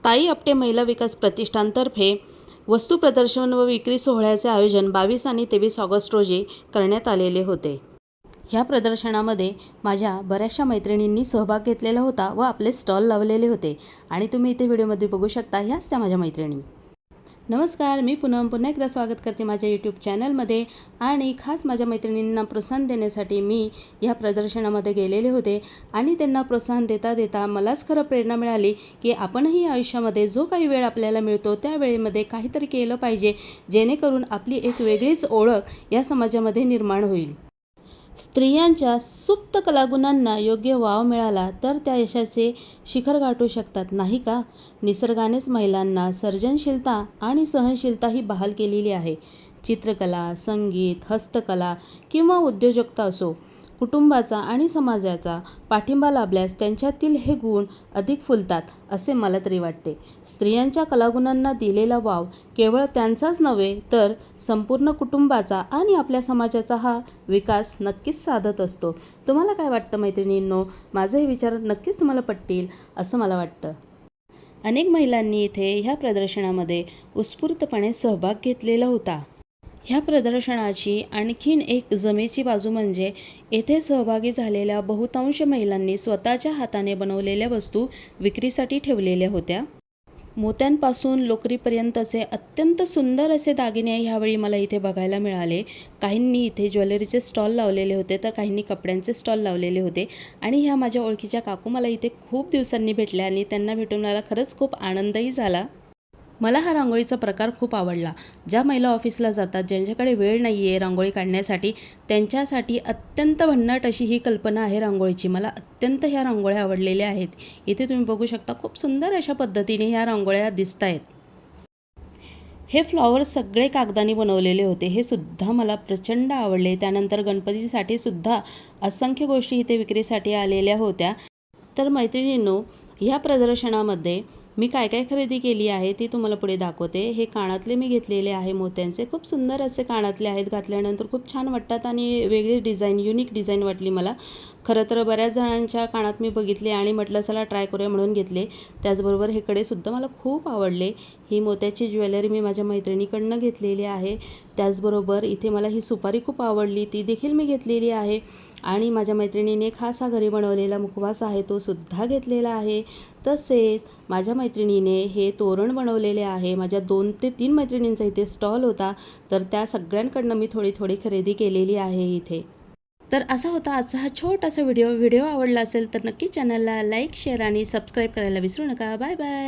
ताई आपटे महिला विकास प्रतिष्ठानतर्फे वस्तू प्रदर्शन व विक्री सोहळ्याचे आयोजन 22 आणि 23 ऑगस्ट रोजी करण्यात आलेले होते. ह्या प्रदर्शनामध्ये माझ्या बऱ्याचशा मैत्रिणींनी सहभाग घेतलेला होता व आपले स्टॉल लावलेले होते आणि तुम्ही इथे व्हिडिओमध्ये बघू शकता. ह्याच त्या माझ्या मैत्रिणी. नमस्कार, मी पुन्हा एकदा स्वागत करते माझ्या यूट्यूब चॅनलमध्ये. आणि खास माझ्या मैत्रिणींना प्रोत्साहन देण्यासाठी मी ह्या प्रदर्शनामध्ये गेलेले होते आणि त्यांना प्रोत्साहन देता देता मलाच खरं प्रेरणा मिळाली की आपणही आयुष्यामध्ये जो काही वेळ आपल्याला मिळतो त्या वेळेमध्ये काहीतरी केलं पाहिजे, जेणेकरून आपली एक वेगळीच ओळख या समाजामध्ये निर्माण होईल. स्त्रियांच्या सुप्त कलागुणांना योग्य वाव मिळाला तर त्या यशाचे शिखर गाठू शकतात, नाही का? निसर्गानेच महिलांना सर्जनशीलता आणि सहनशीलता ही बहाल केलेली आहे. चित्रकला, संगीत, हस्तकला किंवा उद्योजकता असो, कुटुंबाचा आणि समाजाचा पाठिंबा लाभल्यास त्यांच्यातील हे गुण अधिक फुलतात असे मला तरी वाटते. स्त्रियांच्या कलागुणांना दिलेला वाव केवळ त्यांचाच नव्हे तर संपूर्ण कुटुंबाचा आणि आपल्या समाजाचा हा विकास नक्कीच साधत असतो. तुम्हाला काय वाटतं मैत्रिणींनो? माझे हे विचार नक्कीच तुम्हाला पटतील असं मला वाटतं. अनेक महिलांनी इथे ह्या प्रदर्शनामध्ये उत्स्फूर्तपणे सहभाग घेतलेला होता. ह्या प्रदर्शनाची आणखीन एक जमेची बाजू म्हणजे येथे सहभागी झालेल्या बहुतांश महिलांनी स्वतःच्या हाताने बनवलेल्या वस्तू विक्रीसाठी ठेवलेल्या होत्या. मोत्यांपासून लोकरीपर्यंतचे अत्यंत सुंदर असे दागिने ह्यावेळी मला इथे बघायला मिळाले. काहींनी इथे ज्वेलरीचे स्टॉल लावलेले होते तर काहींनी कपड्यांचे स्टॉल लावलेले होते. आणि ह्या माझ्या ओळखीच्या काकू मला इथे खूप दिवसांनी भेटल्या आणि त्यांना भेटून मला खरंच खूप आनंदही झाला. मला हा रांगोळीचा प्रकार खूप आवडला. ज्या महिला ऑफिसला जातात, ज्यांच्याकडे वेळ नाही आहे रांगोळी काढण्यासाठी, त्यांच्यासाठी अत्यंत भन्नाट अशी ही कल्पना आहे रांगोळीची. मला अत्यंत ह्या रांगोळ्या आवडलेल्या आहेत. इथे तुम्ही बघू शकता खूप सुंदर अशा पद्धतीने ह्या रांगोळ्या दिसत आहेत. हे फ्लॉवर्स सगळे कागदाने बनवलेले होते. हे सुद्धा मला प्रचंड आवडले. त्यानंतर गणपतीसाठी सुद्धा असंख्य गोष्टी इथे विक्रीसाठी आलेल्या होत्या. तर मैत्रिणींनो, ह्या प्रदर्शनामध्ये मी काय काय खरेदी केली आहे ती तुम्हाला पुढे दाखवते. हे कानातले मी घेतलेले आहे मोत्यांचे. खूप सुंदर असे कानातले आहेत. घातल्यानंतर खूप छान वाटतात आणि वेगळी डिझाईन, युनिक डिझाईन वाटली मला. खरं तर बऱ्याच जणांच्या कानात मी बघितले आणि म्हटलं चला ट्राय करूया म्हणून घेतले. त्याचबरोबर हे कडेसुद्धा मला खूप आवडले. ही मोत्याची ज्वेलरी मी माझ्या मैत्रिणीकडनं घेतलेली आहे. त्याचबरोबर इथे मला ही सुपारी खूप आवडली, ती देखील मी घेतलेली आहे. आणि माझ्या मैत्रिणीने खास हा घरी बनवलेला मुखवास आहे तो सुद्धा घेतलेला आहे. तसेच माझ्या मैत्रिणीने हे तोरण बनवलेले आहे. माझ्या 2 ते 3 मैत्रिणींचा इथे स्टॉल होता तर त्या सगळ्यांकडनं मी थोडी खरेदी केलेली आहे इथे. तर असा होता आजचा हा छोटासा व्हिडिओ. आवडला असेल तर नक्की चॅनलला लाईक, शेअर आणि सबस्क्राईब करायला विसरू नका. Bye bye.